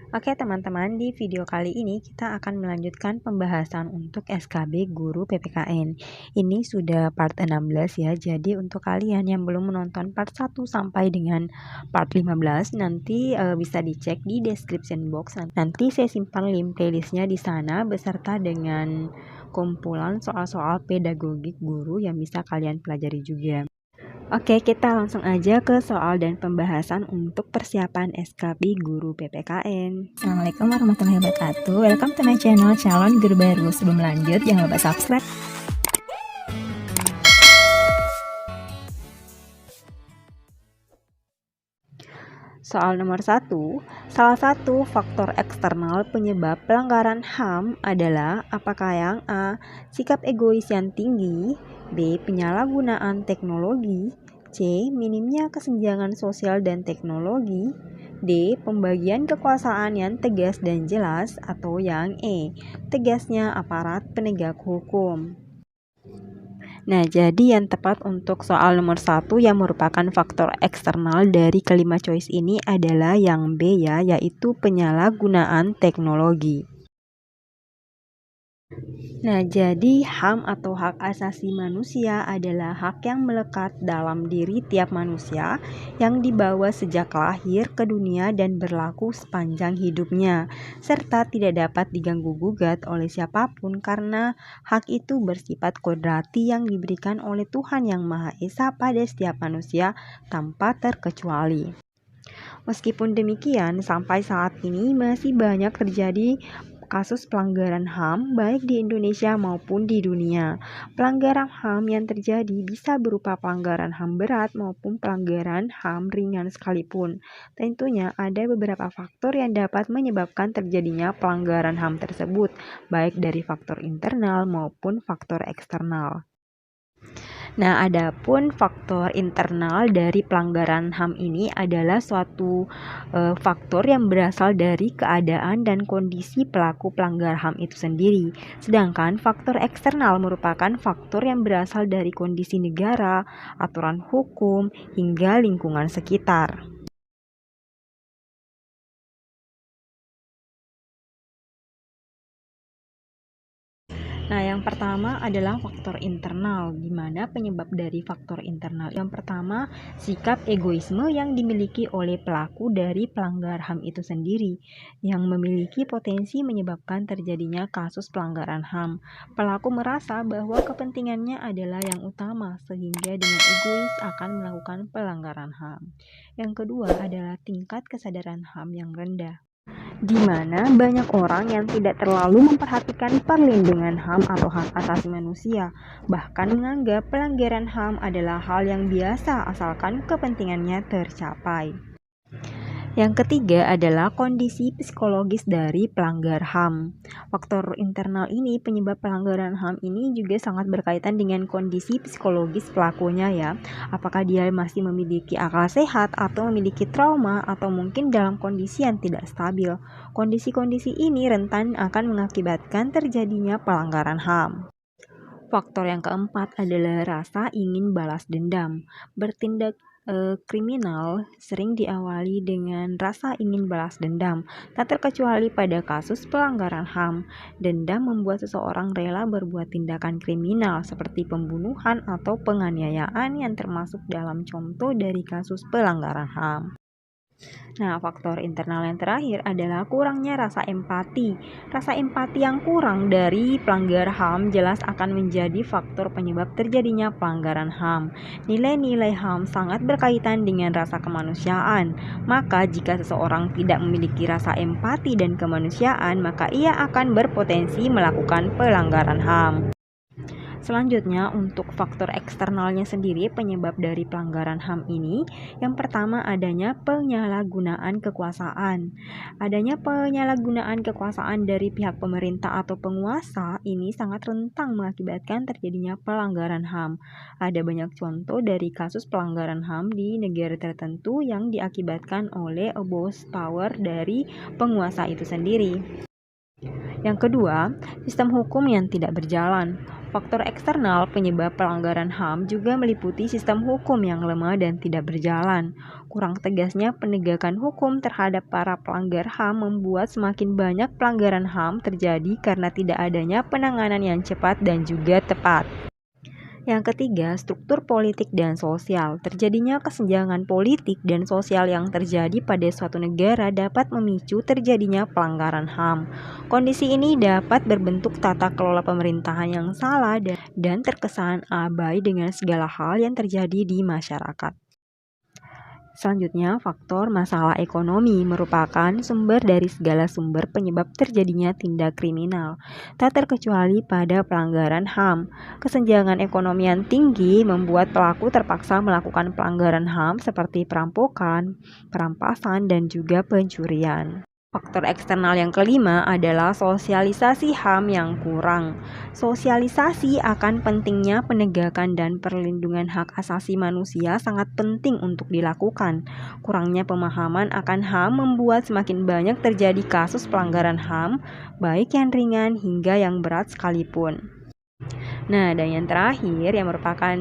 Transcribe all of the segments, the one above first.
Oke teman-teman, di video kali ini kita akan melanjutkan pembahasan untuk SKB Guru PPKN. Ini sudah part 16 ya, jadi untuk kalian yang belum menonton part 1 sampai dengan part 15 nanti bisa dicek di description box. Nanti saya simpan link playlistnya di sana beserta dengan kumpulan soal-soal pedagogik guru yang bisa kalian pelajari juga. Oke, kita langsung aja ke soal dan pembahasan untuk persiapan SKB Guru PPKN. Assalamualaikum warahmatullahi wabarakatuh. Welcome to my channel calon guru baru. Sebelum lanjut, jangan lupa subscribe. Soal nomor 1, salah satu faktor eksternal penyebab pelanggaran HAM adalah apakah yang A. Sikap egois yang tinggi, B. Penyalahgunaan teknologi, C. Minimnya kesenjangan sosial dan teknologi, D. Pembagian kekuasaan yang tegas dan jelas, atau yang E. Tegasnya aparat penegak hukum. Nah, jadi yang tepat untuk soal nomor 1 yang merupakan faktor eksternal dari kelima choice ini adalah yang B ya, yaitu penyalahgunaan teknologi. Nah, jadi HAM atau hak asasi manusia adalah hak yang melekat dalam diri tiap manusia yang dibawa sejak lahir ke dunia dan berlaku sepanjang hidupnya, serta tidak dapat diganggu-gugat oleh siapapun karena hak itu bersifat kodrati yang diberikan oleh Tuhan Yang Maha Esa pada setiap manusia tanpa terkecuali. Meskipun demikian, sampai saat ini masih banyak terjadi kasus pelanggaran HAM baik di Indonesia maupun di dunia. Pelanggaran HAM yang terjadi bisa berupa pelanggaran HAM berat maupun pelanggaran HAM ringan sekalipun. Tentunya ada beberapa faktor yang dapat menyebabkan terjadinya pelanggaran HAM tersebut, baik dari faktor internal maupun faktor eksternal. Nah, adapun faktor internal dari pelanggaran HAM ini adalah suatu faktor yang berasal dari keadaan dan kondisi pelaku pelanggar HAM itu sendiri. Sedangkan faktor eksternal merupakan faktor yang berasal dari kondisi negara, aturan hukum, hingga lingkungan sekitar. Nah, yang pertama adalah faktor internal, di mana penyebab dari faktor internal. Yang pertama, sikap egoisme yang dimiliki oleh pelaku dari pelanggar HAM itu sendiri, yang memiliki potensi menyebabkan terjadinya kasus pelanggaran HAM. Pelaku merasa bahwa kepentingannya adalah yang utama, sehingga dengan egois akan melakukan pelanggaran HAM. Yang kedua adalah tingkat kesadaran HAM yang rendah, di mana banyak orang yang tidak terlalu memperhatikan perlindungan HAM atau hak asasi manusia, bahkan menganggap pelanggaran HAM adalah hal yang biasa asalkan kepentingannya tercapai. Yang ketiga adalah kondisi psikologis dari pelanggar HAM. Faktor internal ini, penyebab pelanggaran HAM ini juga sangat berkaitan dengan kondisi psikologis pelakunya ya. Apakah dia masih memiliki akal sehat atau memiliki trauma atau mungkin dalam kondisi yang tidak stabil. Kondisi-kondisi ini rentan akan mengakibatkan terjadinya pelanggaran HAM. Faktor yang keempat adalah rasa ingin balas dendam. Bertindak kriminal sering diawali dengan rasa ingin balas dendam, tak terkecuali pada kasus pelanggaran HAM. Dendam membuat seseorang rela berbuat tindakan kriminal seperti pembunuhan atau penganiayaan yang termasuk dalam contoh dari kasus pelanggaran HAM. Nah, faktor internal yang terakhir adalah kurangnya rasa empati. Rasa empati yang kurang dari pelanggar HAM jelas akan menjadi faktor penyebab terjadinya pelanggaran HAM. Nilai-nilai HAM sangat berkaitan dengan rasa kemanusiaan. Maka jika seseorang tidak memiliki rasa empati dan kemanusiaan, maka ia akan berpotensi melakukan pelanggaran HAM. Selanjutnya, untuk faktor eksternalnya sendiri penyebab dari pelanggaran HAM ini, yang pertama adanya penyalahgunaan kekuasaan. Adanya penyalahgunaan kekuasaan dari pihak pemerintah atau penguasa ini sangat rentan mengakibatkan terjadinya pelanggaran HAM. Ada banyak contoh dari kasus pelanggaran HAM di negara tertentu yang diakibatkan oleh abuse power dari penguasa itu sendiri. Yang kedua, sistem hukum yang tidak berjalan. Faktor eksternal penyebab pelanggaran HAM juga meliputi sistem hukum yang lemah dan tidak berjalan. Kurang tegasnya penegakan hukum terhadap para pelanggar HAM membuat semakin banyak pelanggaran HAM terjadi karena tidak adanya penanganan yang cepat dan juga tepat. Yang ketiga, struktur politik dan sosial. Terjadinya kesenjangan politik dan sosial yang terjadi pada suatu negara dapat memicu terjadinya pelanggaran HAM. Kondisi ini dapat berbentuk tata kelola pemerintahan yang salah dan terkesan abai dengan segala hal yang terjadi di masyarakat. Selanjutnya, faktor masalah ekonomi merupakan sumber dari segala sumber penyebab terjadinya tindak kriminal, tak terkecuali pada pelanggaran HAM. Kesenjangan ekonomi yang tinggi membuat pelaku terpaksa melakukan pelanggaran HAM seperti perampokan, perampasan, dan juga pencurian. Faktor eksternal yang kelima adalah sosialisasi HAM yang kurang. Sosialisasi akan pentingnya penegakan dan perlindungan hak asasi manusia sangat penting untuk dilakukan. Kurangnya pemahaman akan HAM membuat semakin banyak terjadi kasus pelanggaran HAM, baik yang ringan hingga yang berat sekalipun. Nah, dan yang terakhir yang merupakan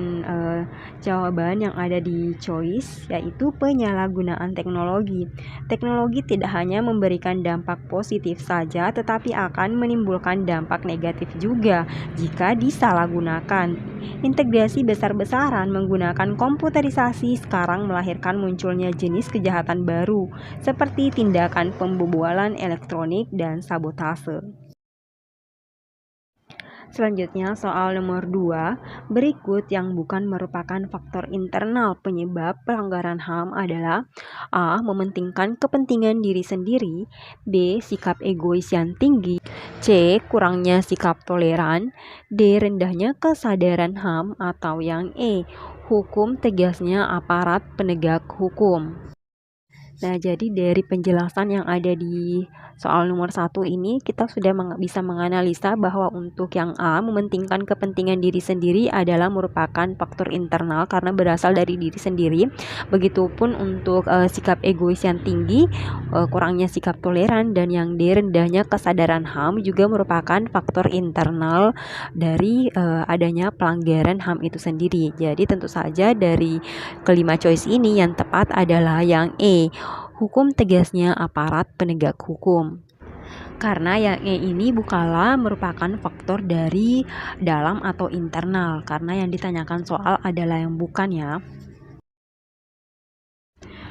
jawaban yang ada di choice yaitu penyalahgunaan teknologi. Teknologi tidak hanya memberikan dampak positif saja tetapi akan menimbulkan dampak negatif juga jika disalahgunakan. Integrasi besar-besaran menggunakan komputerisasi sekarang melahirkan munculnya jenis kejahatan baru seperti tindakan pembobolan elektronik dan sabotase. Selanjutnya soal nomor 2, berikut yang bukan merupakan faktor internal penyebab pelanggaran HAM adalah A. Mementingkan kepentingan diri sendiri, B. Sikap egois yang tinggi, C. Kurangnya sikap toleran, D. Rendahnya kesadaran HAM, atau yang E. Hukum tegasnya aparat penegak hukum. Nah, jadi dari penjelasan yang ada di soal nomor 1 ini kita sudah bisa menganalisa bahwa untuk yang A, mementingkan kepentingan diri sendiri adalah merupakan faktor internal karena berasal dari diri sendiri. Begitupun untuk sikap egois yang tinggi, kurangnya sikap toleran, dan yang D, rendahnya kesadaran HAM juga merupakan faktor internal dari adanya pelanggaran HAM itu sendiri. Jadi tentu saja dari kelima choice ini yang tepat adalah yang E, hukum tegasnya aparat penegak hukum. Karena yang E ini bukanlah merupakan faktor dari dalam atau internal, karena yang ditanyakan soal adalah yang bukan ya.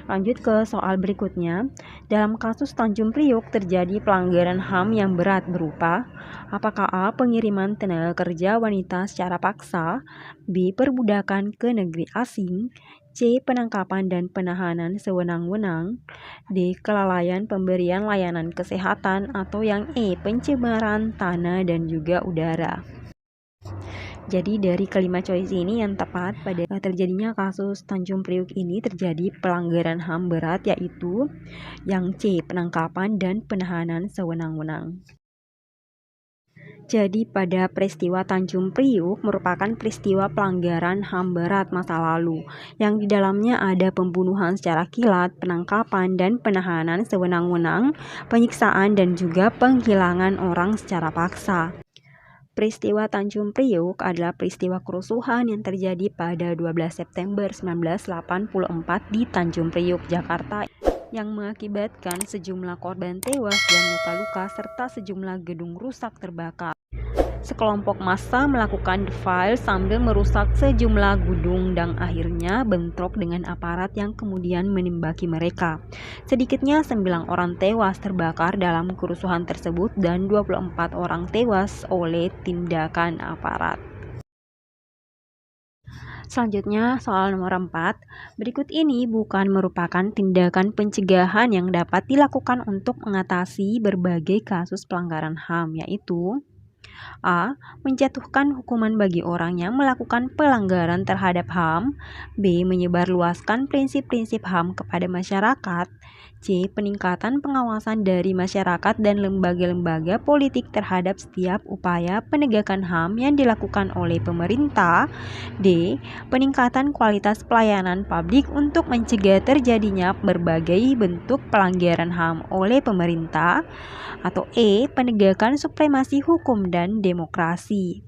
Lanjut ke soal berikutnya. Dalam kasus Tanjung Priok terjadi pelanggaran HAM yang berat berupa apakah A. Pengiriman tenaga kerja wanita secara paksa, B. Perbudakan ke negeri asing, C. Penangkapan dan penahanan sewenang-wenang, D. Kelalaian pemberian layanan kesehatan, atau yang E. Pencemaran tanah dan juga udara. Jadi dari kelima choice ini yang tepat pada terjadinya kasus Tanjung Priok ini terjadi pelanggaran HAM berat yaitu yang C, penangkapan dan penahanan sewenang-wenang. Jadi pada peristiwa Tanjung Priok merupakan peristiwa pelanggaran HAM berat masa lalu yang di dalamnya ada pembunuhan secara kilat, penangkapan dan penahanan sewenang-wenang, penyiksaan dan juga penghilangan orang secara paksa. Peristiwa Tanjung Priok adalah peristiwa kerusuhan yang terjadi pada 12 September 1984 di Tanjung Priok, Jakarta yang mengakibatkan sejumlah korban tewas dan luka-luka serta sejumlah gedung rusak terbakar. Sekelompok massa melakukan defile sambil merusak sejumlah gedung dan akhirnya bentrok dengan aparat yang kemudian menembaki mereka. Sedikitnya 9 orang tewas terbakar dalam kerusuhan tersebut dan 24 orang tewas oleh tindakan aparat. Selanjutnya soal nomor 4. Berikut ini bukan merupakan tindakan pencegahan yang dapat dilakukan untuk mengatasi berbagai kasus pelanggaran HAM, yaitu A. Menjatuhkan hukuman bagi orang yang melakukan pelanggaran terhadap HAM. B. Menyebarluaskan prinsip-prinsip HAM kepada masyarakat. C. Peningkatan pengawasan dari masyarakat dan lembaga-lembaga politik terhadap setiap upaya penegakan HAM yang dilakukan oleh pemerintah. D. Peningkatan kualitas pelayanan publik untuk mencegah terjadinya berbagai bentuk pelanggaran HAM oleh pemerintah. Atau E. Penegakan supremasi hukum dan demokrasi.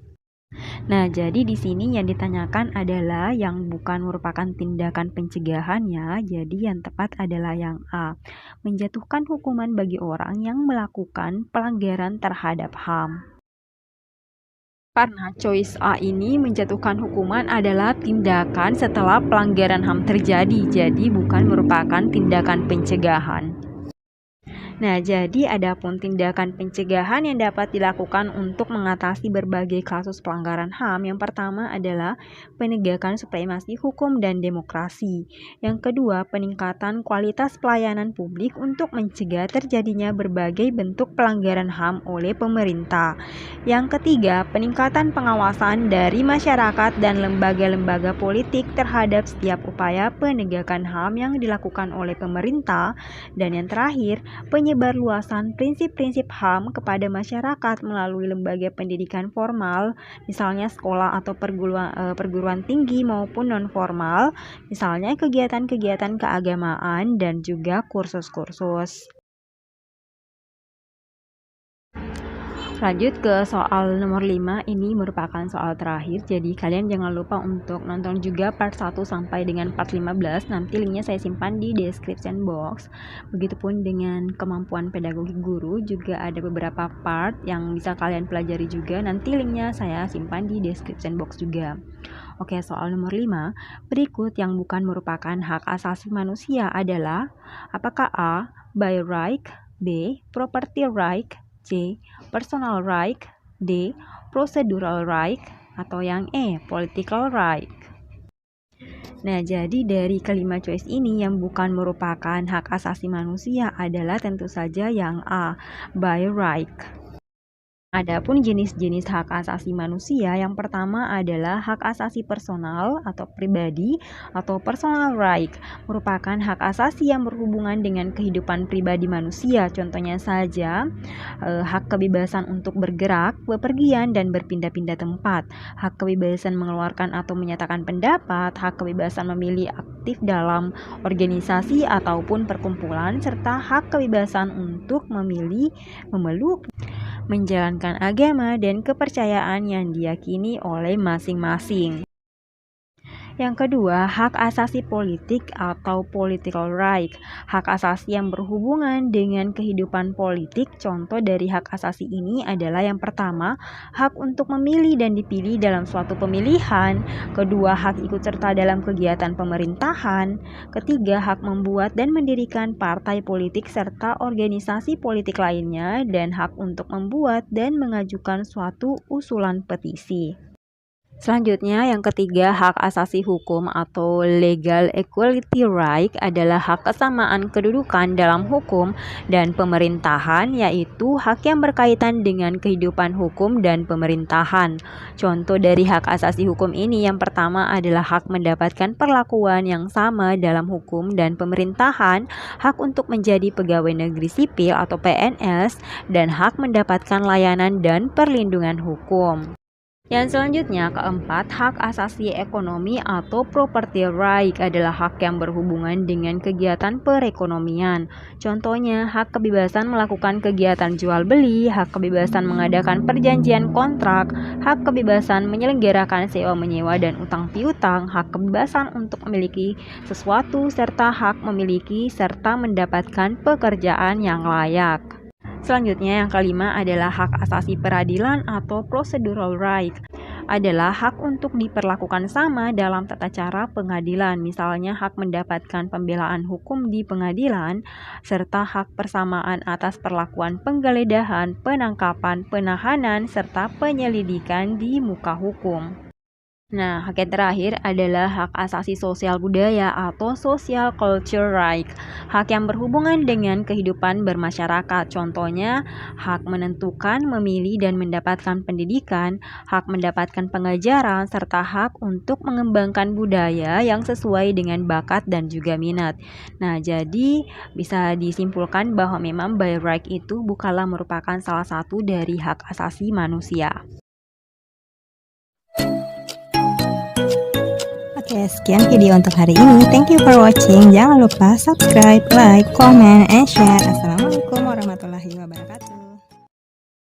Nah, jadi di sini yang ditanyakan adalah yang bukan merupakan tindakan pencegahan ya. Jadi yang tepat adalah yang A. Menjatuhkan hukuman bagi orang yang melakukan pelanggaran terhadap HAM. Karena choice A ini menjatuhkan hukuman adalah tindakan setelah pelanggaran HAM terjadi, jadi bukan merupakan tindakan pencegahan. Nah, jadi adapun tindakan pencegahan yang dapat dilakukan untuk mengatasi berbagai kasus pelanggaran HAM, yang pertama adalah penegakan supremasi hukum dan demokrasi. Yang kedua, peningkatan kualitas pelayanan publik untuk mencegah terjadinya berbagai bentuk pelanggaran HAM oleh pemerintah. Yang ketiga, peningkatan pengawasan dari masyarakat dan lembaga-lembaga politik terhadap setiap upaya penegakan HAM yang dilakukan oleh pemerintah. Dan yang terakhir, penyebarluasan prinsip-prinsip HAM kepada masyarakat melalui lembaga pendidikan formal, misalnya sekolah atau perguruan tinggi maupun non-formal, misalnya kegiatan-kegiatan keagamaan dan juga kursus-kursus. Lanjut ke soal nomor 5, ini merupakan soal terakhir, jadi kalian jangan lupa untuk nonton juga part 1 sampai dengan part 15, nanti linknya saya simpan di description box. Begitupun dengan kemampuan pedagogi guru, juga ada beberapa part yang bisa kalian pelajari juga, nanti linknya saya simpan di description box juga. Oke, soal nomor 5, berikut yang bukan merupakan hak asasi manusia adalah apakah A. By right, B. Property right, C. Personal right, D. Procedural right, atau yang E. Political right. Nah, jadi dari kelima choice ini yang bukan merupakan hak asasi manusia adalah tentu saja yang A. By right. Adapun jenis-jenis hak asasi manusia, yang pertama adalah hak asasi personal atau pribadi atau personal right, merupakan hak asasi yang berhubungan dengan kehidupan pribadi manusia. Contohnya saja hak kebebasan untuk bergerak, bepergian, dan berpindah-pindah tempat, hak kebebasan mengeluarkan atau menyatakan pendapat, hak kebebasan memilih aktif dalam organisasi ataupun perkumpulan, serta hak kebebasan untuk memilih, memeluk, menjalankan agama dan kepercayaan yang diyakini oleh masing-masing. Yang kedua, hak asasi politik atau political right. Hak asasi yang berhubungan dengan kehidupan politik. Contoh dari hak asasi ini adalah yang pertama, hak untuk memilih dan dipilih dalam suatu pemilihan. Kedua, hak ikut serta dalam kegiatan pemerintahan. Ketiga, hak membuat dan mendirikan partai politik serta organisasi politik lainnya. Dan hak untuk membuat dan mengajukan suatu usulan petisi. Selanjutnya, yang ketiga, hak asasi hukum atau legal equality right adalah hak kesamaan kedudukan dalam hukum dan pemerintahan, yaitu hak yang berkaitan dengan kehidupan hukum dan pemerintahan. Contoh dari hak asasi hukum ini yang pertama adalah hak mendapatkan perlakuan yang sama dalam hukum dan pemerintahan, hak untuk menjadi pegawai negeri sipil atau PNS, dan hak mendapatkan layanan dan perlindungan hukum. Yang selanjutnya, keempat, hak asasi ekonomi atau property right adalah hak yang berhubungan dengan kegiatan perekonomian. Contohnya, hak kebebasan melakukan kegiatan jual beli, hak kebebasan mengadakan perjanjian kontrak, hak kebebasan menyelenggarakan sewa menyewa dan utang piutang, hak kebebasan untuk memiliki sesuatu, serta hak memiliki serta mendapatkan pekerjaan yang layak. Selanjutnya, yang kelima adalah hak asasi peradilan atau procedural right. Adalah hak untuk diperlakukan sama dalam tata cara pengadilan, misalnya hak mendapatkan pembelaan hukum di pengadilan, serta hak persamaan atas perlakuan penggeledahan, penangkapan, penahanan, serta penyelidikan di muka hukum. Nah, hak yang terakhir adalah hak asasi sosial budaya atau social culture right. Hak yang berhubungan dengan kehidupan bermasyarakat. Contohnya, hak menentukan, memilih, dan mendapatkan pendidikan, hak mendapatkan pengajaran, serta hak untuk mengembangkan budaya yang sesuai dengan bakat dan juga minat. Nah, jadi bisa disimpulkan bahwa memang by right itu bukanlah merupakan salah satu dari hak asasi manusia. Oke, sekian video untuk hari ini. Thank you for watching. Jangan lupa subscribe, like, comment, and share. Assalamualaikum warahmatullahi wabarakatuh.